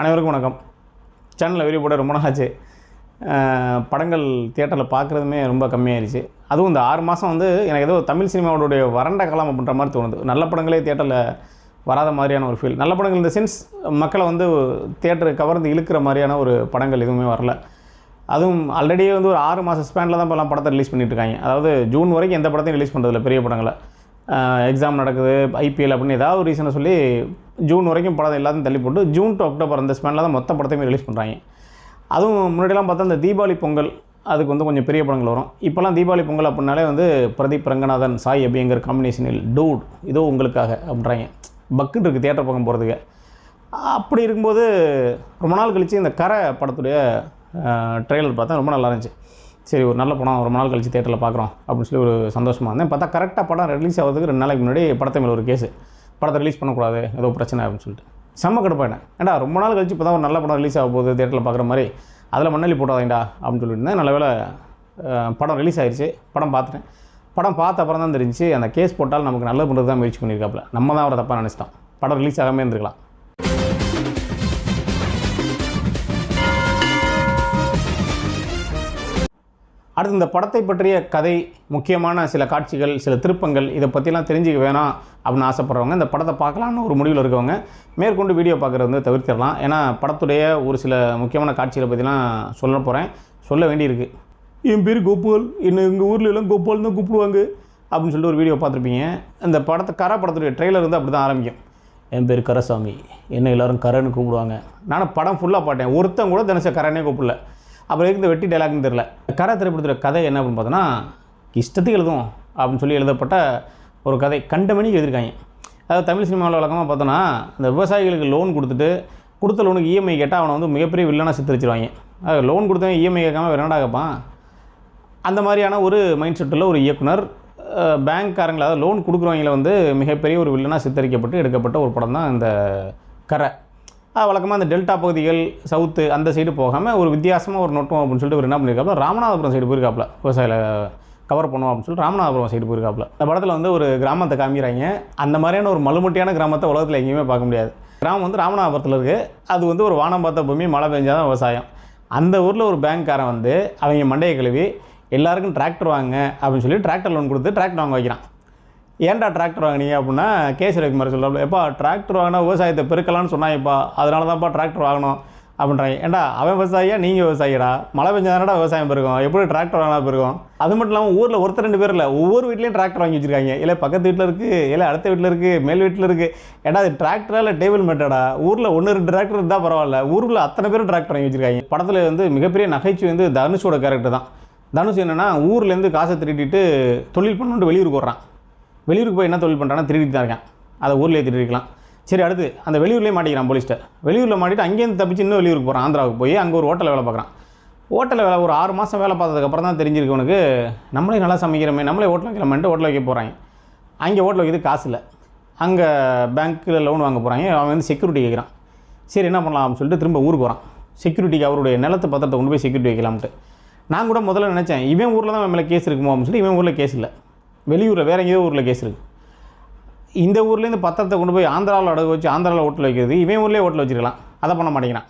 அனைவருக்கும் வணக்கம். சேனலில் வீடியோ போட ரொம்ப நாள் ஆச்சு. படங்கள் தியேட்டரில் பார்க்குறதுமே ரொம்ப கம்மியாயிருச்சு. அதுவும் இந்த 6 மாதம் வந்து எனக்கு ஏதோ தமிழ் சினிமாவோடைய வறண்ட காலம் அப்படின்ற மாதிரி தோணுது. நல்ல படங்களே தியேட்டரில் வராத மாதிரியான ஒரு ஃபீல். நல்ல படங்கள் இந்த சென்ஸ் மக்களை வந்து தியேட்டரை கவர்ந்து இழுக்கிற மாதிரியான ஒரு படங்கள் எதுவுமே வரல. அதுவும் ஆல்ரெடி வந்து ஒரு 6 மாத ஸ்பேனில் தான் இப்போலாம் படத்தை ரிலீஸ் பண்ணிட்டுருக்காங்க. அதாவது ஜூன் வரைக்கும் எந்த படத்தையும் ரிலீஸ் பண்ணுறதில்ல பெரிய படங்களை. எக்ஸாம் நடக்குது, ஐபிஎல் அப்படின்னு ஏதாவது ஒரு ரீசனை சொல்லி ஜூன் வரைக்கும் படம் எல்லாத்தையும் தள்ளி போட்டு ஜூன் டு அக்டோபர் அந்த ஸ்பேனில் தான் மொத்த படத்தையுமே ரிலீஸ் பண்ணுறாங்க. அதுவும் முன்னாடியெல்லாம் பார்த்தா இந்த தீபாவளி பொங்கல் அதுக்கு வந்து கொஞ்சம் பெரிய படங்கள் வரும். இப்போலாம் தீபாவளி பொங்கல் அப்படின்னாலே வந்து பிரதீப் ரங்கநாதன், சாய் அபியங்கர் காம்பினேஷனில் டூட் இதோ உங்களுக்காக அப்படின்றாங்க. பக்குன்னு இருக்குது தியேட்டர் பக்கம் போகிறதுக்கு. அப்படி இருக்கும்போது ரொம்ப நாள் கழித்து இந்த கரை படத்துடைய ட்ரெய்லர் பார்த்தா ரொம்ப நல்லா இருந்துச்சு. சரி, ஒரு நல்ல படம் ரொம்ப நாள் கழிச்சு தியேட்டரில் பார்க்குறோம் அப்படின்னு சொல்லி ஒரு சந்தோஷமாக இருந்தேன். பார்த்தா கரெக்டாக படம் ரிலீஸ் ஆகிறதுக்கு 2 நாளைக்கு முன்னாடி படத்தை மேலே ஒரு கேஸு, படத்தை ரிலீஸ் பண்ணக்கூடாது, ஏதோ பிரச்சனை அப்படின்னு சொல்லிட்டு செம்ம கடுப்பாயினேன். ஏன்டா ரொம்ப நாள் கழிச்சு இப்போ தான் ஒரு நல்ல படம் ரிலீஸ் ஆக போகுது தியேட்டரில் பார்க்குற மாதிரி, அதில் மண்ணலி போட்டாதீங்கடா அப்படின்னு சொல்லிட்டு இருந்தேன். நல்ல வேளை படம் ரிலீஸ் ஆயிடுச்சு. படம் பார்த்துட்டேன். படம் பார்த்த அப்புறம் தான் தெரிஞ்சு அந்த கேஸ் போட்டால் நமக்கு நல்லது பண்ணுறது தான் முயற்சி பண்ணியிருக்காப்புல. நம்ம தான் அவரை தப்பாக நினச்சிட்டோம். படம் ரிலீஸ் ஆகாமல் இருந்திருக்கலாம். அடுத்து இந்த படத்தை பற்றிய கதை, முக்கியமான சில காட்சிகள், சில திருப்பங்கள், இதை பற்றிலாம் தெரிஞ்சுக்க வேணாம் அப்படின்னு ஆசைப்படுறவங்க இந்த படத்தை பார்க்கலான்னு ஒரு முடிவில் இருக்கவங்க மேற்கொண்டு வீடியோ பார்க்குறது வந்து தவிர்த்திடலாம். ஏன்னா படத்துடைய ஒரு சில முக்கியமான காட்சிகளை பற்றிலாம் சொல்ல போகிறேன், சொல்ல வேண்டியிருக்கு. என் பேர் கோபால், என்னை எங்கள் ஊரில் எல்லாம் கோபால் தான் கூப்பிடுவாங்க அப்படின்னு சொல்லிட்டு ஒரு வீடியோ பார்த்துருப்பீங்க. இந்த கரை படத்துடைய ட்ரெய்லர் வந்து அப்படி தான் ஆரம்பிக்கும். என் பேர் கரசாமி, என்னை எல்லோரும் கரைன்னு கூப்பிடுவாங்க. நானும் படம் ஃபுல்லாக பார்த்தேன். ஒருத்தன் கூட தினசரி கரைனே கூப்பிடல. அப்புறம் இந்த வெட்டி டைலாக்னு தெரில. கரை திரைப்படத்துடைய கதை என்ன அப்படின்னு பார்த்தோன்னா, இஷ்டத்துக்கு எழுதும் அப்படின்னு சொல்லி எழுதப்பட்ட ஒரு கதை. கண்டமணிக்கு எழுதியிருக்காங்க. அதாவது தமிழ் சினிமாவில் வழக்கமாக பார்த்தோன்னா, இந்த விவசாயிகளுக்கு லோன் கொடுத்த லோனுக்கு இஎம்ஐ கேட்டால் அவனை வந்து மிகப்பெரிய வில்லனாக சித்தரிச்சிருவாங்க. அது லோன் கொடுத்தவன் இஎம்ஐ கேட்காம வேறு என்னடா கேட்பான். அந்த மாதிரியான ஒரு மைண்ட் செட்டில் ஒரு இயக்குனர் பேங்க்காரங்களை, அதாவது லோன் கொடுக்குறவங்கள வந்து மிகப்பெரிய ஒரு வில்லனாக சித்தரிக்கப்பட்டு எடுக்கப்பட்ட ஒரு படம் தான் இந்த கரை. வழக்கமாக அந்த டெல்டா பகுதிகள், சவுத்து அந்த சைடு போகாமல் ஒரு வித்தியாசமாக ஒரு நோட்டம் அப்படின்னு சொல்லிட்டு ஒரு என்ன பண்ணியிருக்காப்புல, ராமநாதபுரம் சைடு போயிருக்காப்புல. விவசாயில கவர் பண்ணுவோம் அப்படின்னு சொல்லிட்டு ராமநாதபுரம் சைடு போயிருக்காப்புல. இந்த படத்தில் வந்து ஒரு கிராமத்தை காமிக்கிறாங்க. அந்த மாதிரியான ஒரு மலுமட்டியான கிராமத்தை உலகத்தில் எங்கேயுமே பார்க்க முடியாது. கிராமம் வந்து ராமநாதபுரத்தில் இருக்குது. அது வந்து ஒரு வானம் பார்த்த பூமி, மழை பெஞ்சாதான் விவசாயம். அந்த ஊரில் ஒரு பேங்க்காரன் வந்து அவங்க மண்டையை கழுவி எல்லாருக்கும் டிராக்டர் வாங்க அப்படின்னு சொல்லி டிராக்டர் லோன் கொடுத்து டிராக்டர் வாங்க வைக்கிறான். ஏன்டா டிராக்டர் வாங்கினீங்க அப்படின்னா, கேஸ் ரவிக்குமார் சொல்கிறாப்புல, எப்பா டிராக்டர் வாங்கினா விவசாயத்தை பெருக்கலான்னு சொன்னாங்கப்பா, அதனால தான்ப்பா டிராக்டர் வாங்கணும் அப்படின்றாங்க. ஏன்டா அவன் விவசாயியா, நீங்கள் விவசாயிடா, மழை பெஞ்சாதானடா விவசாயம் பெருக்கும், எப்படி டிராக்டர் வாங்கினா பெருக்கும். அது மட்டும் இல்லாமல் ஊரில் ஒருத்தர் 2 பேர் இல்லை, ஒவ்வொரு வீட்லேயும் டிராக்டர் வாங்கி வச்சுருக்காங்க. இல்லை பக்கத்து வீட்டில் இருக்குது, இல்லை அடுத்த வீட்டில் இருக்குது, மேல் வீட்டில் இருக்குது. ஏன்னா அது டிராக்டரா இல்லை டேபிள் மேட்டடா. ஊரில் 1-2 டிராக்டர் இருந்தால் பரவாயில்ல, ஊரில் அத்தனை பேரும் டிராக்டர் வாங்கி வச்சுருக்காங்க. படத்தில் வந்து மிகப்பெரிய நகைச்சுவை வந்து தனுஷோட கேரக்டர் தான். தனுஷ் என்னென்னா, ஊர்லேருந்து காசை திருட்டிட்டு தொழில் பண்ணணுன்ட்டு வெளியூருக்கு வர்றான். வெளியூருக்கு போய் என்ன தொழில் பண்ணுறான்னா திருடிட்டு தான் இருக்கான். அதை ஊர்லேயே திருடிக்கலாம். சரி, அடுத்து அந்த வெளியூர்லேயே மாட்டிக்கிறான் போலீஸ்ட்டை. வெளியூரில் மாட்டிட்டு அங்கேருந்து தப்பிச்சு இன்னும் வெளியூருக்கு போகிறான். ஆந்திராவுக்கு போய் அங்கே ஒரு ஹோட்டலில் வேலை பார்க்குறான். ஹோட்டலில் வேலை ஒரு 6 மாதம் வேலை பார்த்ததுக்கப்புறம் தான் தெரிஞ்சிருக்கவனுக்கு, நம்மளே நல்லா சமைக்கிறோமே, நம்மளே ஹோட்டல் வைக்கலாமேன்ட்டு ஹோட்டல் வைக்க போகிறாங்க. அங்கே ஹோட்டல் வைக்கிறது காசு இல்லை. அங்கே பேங்க்கில் லோன் வாங்க போகிறாங்க. அவன் வந்து செக்யூரிட்டி கேட்குறான். சரி என்ன பண்ணலாம் அப்படின்னு சொல்லிட்டு திரும்ப ஊருக்கு வரான். செக்யூரிட்டிக்கு அவருடைய நிலத்து பத்திரத்தை கொண்டு போய் செக்யூரிட்டி வைக்கலாம்ட்டு. நான் கூட முதல்ல நினச்சேன், இவன் ஊரில் தான் மேலே கேஸ் இருக்குமோ அப்படின்னு சொல்லி. இவன் ஊரில் கேஸ் இல்லை, வெளியூரில் வேறு எங்கேயோ ஊரில் கேஸ் இருக்குது. இந்த ஊர்லேருந்து பத்திரத்தை கொண்டு போய் ஆந்திராவில் அடகு வச்சு ஆந்திராவில் ஹோட்டல் வைக்கிறது, இவன் ஊர்லேயே ஹோட்டல் வச்சுருக்கலாம். அதை பண்ண மாட்டேங்கிறான்.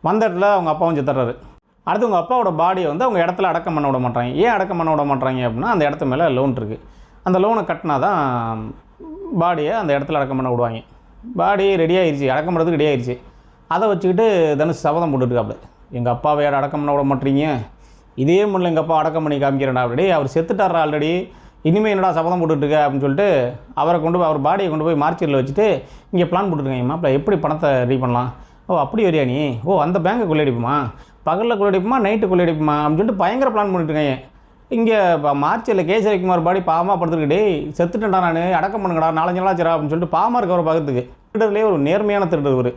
வந்த இடத்துல அவங்க அப்பாவும் செத்துறாரு. அடுத்து அவங்க அப்பாவோட பாடியை வந்து அவங்க இடத்துல அடக்கம் பண்ண விட மாட்டாங்க. ஏன் அடக்கம் பண்ண விட மாட்டாங்க அப்படின்னா, அந்த இடத்து மேலே லோன் இருக்குது. அந்த லோனை கட்டினா தான் பாடியை அந்த இடத்துல அடக்கம் பண்ண விடுவாங்க. பாடி ரெடி ஆகிடுச்சு, அடக்கம் பண்ணுறதுக்கு ரெடி ஆகிடுச்சு. அதை வச்சுக்கிட்டு தனுஷ் சபதம் போட்டுருக்காப்புல, எங்கள் அப்பாவை அடக்கம் பண்ண விட மாட்டீங்க, இதே முன்னில் எங்கள் அப்பா அடக்கம் பண்ணி காமிக்கிறேன்டா. அப்படி அவர் செத்துட்டாரா ஆல்ரெடி, இனிமேல் என்னடா சபதம் போட்டுட்ருக்க அப்படின்னு சொல்லிட்டு அவரை கொண்டு போய், அவர் பாடியை கொண்டு போய் மார்ச்சரியில் வச்சுட்டு இங்கே பிளான் போட்டுருக்காங்க. மாப்பிள்ள எப்படி பணத்தை ரெடி பண்ணலாம். ஓ அப்படி வரியா நீ, ஓ அந்த பேங்கை கொள்ளையடிப்புமா, பகலில் கொள்ளையடிப்புமா, நைட்டு கொள்ளையடிப்புமா அப்படின்னு சொல்லிட்டு பயங்கர பிளான் பண்ணிட்டுருக்காங்க. இங்கே மார்ச்சரியில் கேஸ் ரவிக்குமார் பாடி பாவமாக படுத்துக்கிட்டே, செத்துட்டேன்டா நான், அடக்கம் பண்ணுங்கடா, 4-5 நாளாச்சுரா அப்படின்னு சொல்லிட்டு பாவமாக இருக்கவரை பார்க்கறதுக்கு. திருடர்லேயே ஒரு நேர்மையான திருடர் இவர்.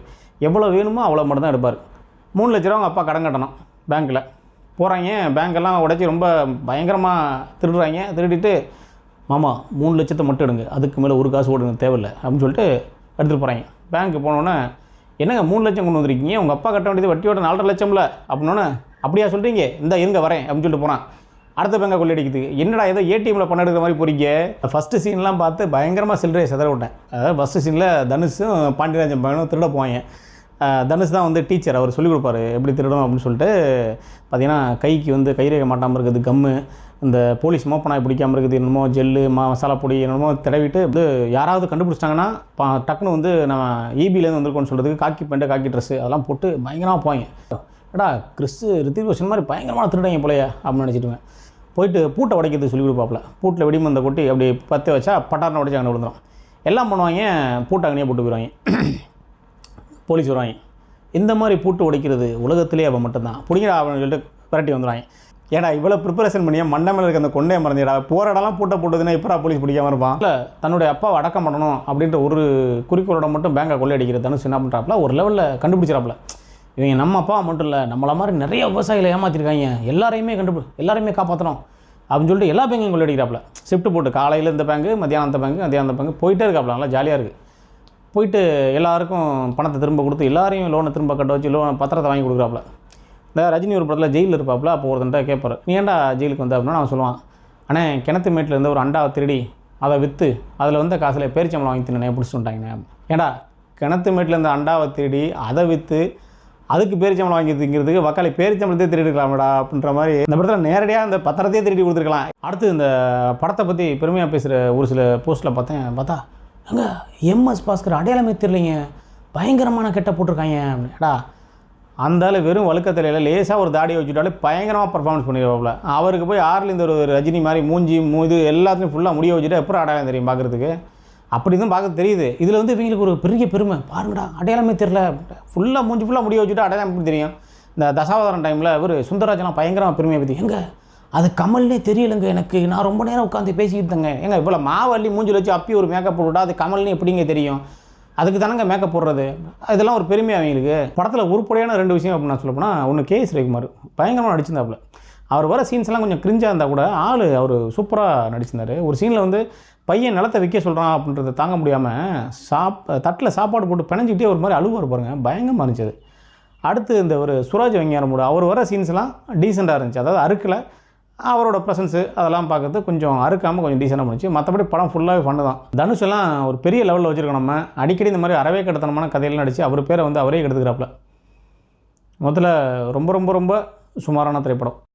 எவ்வளோ வேணுமோ அவ்வளோ மட்டும் தான் எடுப்பார். 3 லட்ச ரூபா அவங்க அப்பா கடன் கட்டணும் பேங்க்கில். போகிறாங்க, பேங்க்கெல்லாம் உடச்சி ரொம்ப பயங்கரமாக திருடுறாங்க. திருடிட்டு, மாமா 3 லட்சத்தை மட்டும் எடுங்க, அதுக்கு மேலே ஒரு காசு ஓடுங்க தேவையில்லை அப்படின்னு சொல்லிட்டு எடுத்துகிட்டு போகிறாங்க. பேங்க்கு போனோன்னே, என்னங்க 3 லட்சம் கொண்டு வந்திருக்கீங்க, உங்கள் அப்பா கட்ட வேண்டியது வட்டியோட 4.5 லட்சம்ல அப்படின்னோன்னே, அப்படியா சொல்கிறீங்க, இந்த இருங்க வரேன் அப்படின்னு சொல்லிட்டு போகிறான். அடுத்த பேங்கை கொள்ளையடிக்குது. என்னடா ஏதோ ஏடிஎம்மில் பண்ண எடுக்கிற மாதிரி போகிறீங்க. ஃபஸ்ட்டு சீன்லாம் பார்த்து பயங்கரமாக சில்லறையை செதற விட்டேன். அதாவது ஃபஸ்ட்டு சீனில் தனுஷும் பாண்டியராஜன் பையனும் திருட போவாங்க. தனுஷ் தான் வந்து டீச்சர், அவர் சொல்லிக் கொடுப்பாரு எப்படி திருடணும் அப்படின்னு சொல்லிட்டு. பார்த்தீங்கன்னா கைக்கு வந்து கைரேகை மாட்டாமல் இருக்குது கம்மு, இந்த போலீஸ் மோப்பனாய் பிடிக்காமல் இருக்குது என்னமோ ஜெல்லு மசாலா பொடி என்னமோ தடவிட்டு வந்து யாராவது கண்டுபிடிச்சிட்டாங்கன்னா டக்குன்னு வந்து நம்ம ஈபிலேருந்து வந்திருக்கோன்னு சொல்கிறதுக்கு காக்கி பேண்ட்டு காக்கி ட்ரெஸ்ஸு அதெல்லாம் போட்டு பயங்கரமாக போவாங்க. ஏடா ரித்திக் ரோஷன் மாதிரி பயங்கரமாக திருடாங்க போலையா அப்படின்னு நினச்சிட்டுவேன். போயிட்டு பூட்டை உடைக்கிறது சொல்லிக் கொடுப்பாப்புல. பூட்டில் வெடிமந்த கொட்டி அப்படி பற்ற வச்சா பட்டாரனை உடைச்சி அங்கே விழுந்துடும். எல்லாம் பண்ணுவாங்க, பூட்டை அங்கேயே போட்டு போயிடுவாங்க. போலீஸ் வருவாங்க. இந்த மாதிரி பூட்டு உடைக்கிறது உலகத்திலே அவன் மட்டும்தான், பிடிங்கிற அவன் சொல்லிட்டு விரட்டி வந்துடுவாங்க. ஏடா இவ்வளோ ப்ரிப்பரேஷன் பண்ணியா மண்டை இருக்க அந்த கொண்டையை மறந்துடா, போகிற இடம்லாம் பூட்டை போட்டதுன்னா இப்போ போலீஸ் பிடிக்காமல் இருப்பான். இல்லை தன்னுடைய அப்பாவை அடக்கம் பண்ணணும் அப்படின்ற ஒரு குறிக்கோளோட மட்டும் பேங்கை கொள்ளையடிக்கிறது தனுஷ் என்ன பண்ணுறாப்புல ஒரு லெவலில் கண்டுபிடிச்சிடாப்புல. இவங்க நம்ம அப்பா மட்டும் இல்லை, நம்மளை மாதிரி நிறைய விவசாயிகளை ஏமாற்றிருக்காங்க, எல்லாரையுமே காப்பாற்றணும் அப்படின்னு சொல்லிட்டு எல்லா பேங்கையும் கொள்ளையடிக்கிறாப்புல. ஷிஃப்ட் போட்டு காலையில் இந்த பேங்கு, மத்தியானம் அந்த பேங்கு போயிட்டே இருக்காப்புல. நல்லா ஜாலியாக இருக்குது. போயிட்டு எல்லாருக்கும் பணத்தை திரும்ப கொடுத்து எல்லாரையும் லோனை திரும்ப கட்ட வச்சு பத்திரத்தை வாங்கி கொடுக்குறாப்புல. இந்த ரஜினி ஒரு படத்தில் ஜெயிலில் இருப்பாப்புல. அப்போ ஒருத்தன்ட்ட கேட்பார், நீ ஏன்டா ஜெயிலுக்கு வந்த அப்படின்னா அவன் சொல்லுவான், அண்ணே கிணத்து மேட்டில் இருந்து ஒரு அண்டாவை திருடி அதை விற்று அதில் வந்த காசில் பேரிச்சம்பளம் வாங்கி தின்னே பிடிச்சி வந்துட்டாங்கண்ணே. ஏன்டா கிணத்து மேட்டில் இருந்த அண்டாவை திருடி அதை விற்று அதுக்கு பேரிச்சம்பளம் வாங்கி திங்கிறதுக்கு வக்காளி பேரிச்சம்பளத்தையே திருடிக்கலாமடா அப்படின்ற மாதிரி இந்த படத்தில் நேரடியாக அந்த பத்திரத்தையே திருடி கொடுத்துருக்கலாம். அடுத்து இந்த படத்தை பற்றி பெருமையாக பேசுகிற ஒரு சில போஸ்ட்டில் பார்த்தா அங்கே எம்எஸ் பாஸ்கர் அடையாளமே தெரியலைங்க, பயங்கரமான கெட்ட போட்டிருக்காங்க அப்படின்டா. அந்த வெறும் வழுக்கத்திலையில் லேசாக ஒரு தாடியை வச்சுட்டாலே பயங்கரமாக பர்ஃபார்மன்ஸ் பண்ணிடுவாப்புல. அவருக்கு போய் இந்த ஒரு ரஜினி மாதிரி மூஞ்சி இது எல்லாத்தையும் ஃபுல்லாக முடிய வச்சுட்டு எப்பறம் அடையாளம் தெரியும் பார்க்குறதுக்கு, அப்படி தான் பார்க்க தெரியுது. இதில் வந்து இவங்களுக்கு ஒரு பெரிய பெருமை, பாருங்கடா அடையாளமே தெரியல, ஃபுல்லாக மூஞ்சி ஃபுல்லாக முடிய வச்சுட்டு அடையாளம் எப்படி தெரியும். இந்த தசாவதாரம் டைமில் இவர் சுந்தரராஜன்லாம் பயங்கரமாக பெருமையை பற்றி, எங்க அது கமல்னே தெரியலைங்க எனக்கு, நான் ரொம்ப நேரம் உட்காந்து பேசிக்கிட்டு இருந்தேங்க, ஏங்க இவ்வளோ மாவள்ளி மூஞ்சில் வச்சு அப்பி ஒரு மேக்கப் போட்டுவிட்டா அது கமல்னே எப்படிங்க தெரியும், அதுக்கு தானங்க மேக்கப் போடுறது, இதெல்லாம் ஒரு பெருமை அவங்களுக்கு. படத்தில் உருப்படியான 2 விஷயம் அப்படின்னு நான் சொல்ல போனால், ஒன்று கேஎஸ் ரவிக்குமார் பயங்கரமாக நடிச்சிருந்தாப்புல. அவர் வர சீன்ஸ்லாம் கொஞ்சம் கிரிஞ்சாக இருந்தால் கூட அவர் சூப்பராக நடிச்சிருந்தார். ஒரு சீனில் வந்து பையன் நிலத்தை விற்க சொல்கிறான் அப்படின்றத தாங்க முடியாமல் தட்டில் சாப்பாடு போட்டு பிணைஞ்சிக்கிட்டே ஒரு மாதிரி அழுவார் பாருங்க, பயங்கரமாக இருந்துச்சு. அடுத்து இந்த ஒரு சுராஜ் வெங்காரமோட அவர் வர சீன்ஸ்லாம் டீசெண்டாக இருந்துச்சு. அதாவது அறுக்கலை, அவரோட ப்ரெசன்ஸு அதெல்லாம் பார்க்குறது கொஞ்சம் அறுக்காமல் கொஞ்சம் டீசெண்டாக பண்ணிச்சு. மற்றபடி படம் ஃபுல்லாகவே ஃபன்னு தான். தனுஷ் எல்லாம் ஒரு பெரிய லெவலில் வச்சுருக்கோம். நம்ம அடிக்கடி இந்த மாதிரி அறவே கடத்தனமான கதையெல்லாம் நடித்து அவர் பேரை வந்து அவரே கெடுத்துக்கிறாப்புல. முதல்ல ரொம்ப ரொம்ப ரொம்ப சுமாரான திரைப்படம்.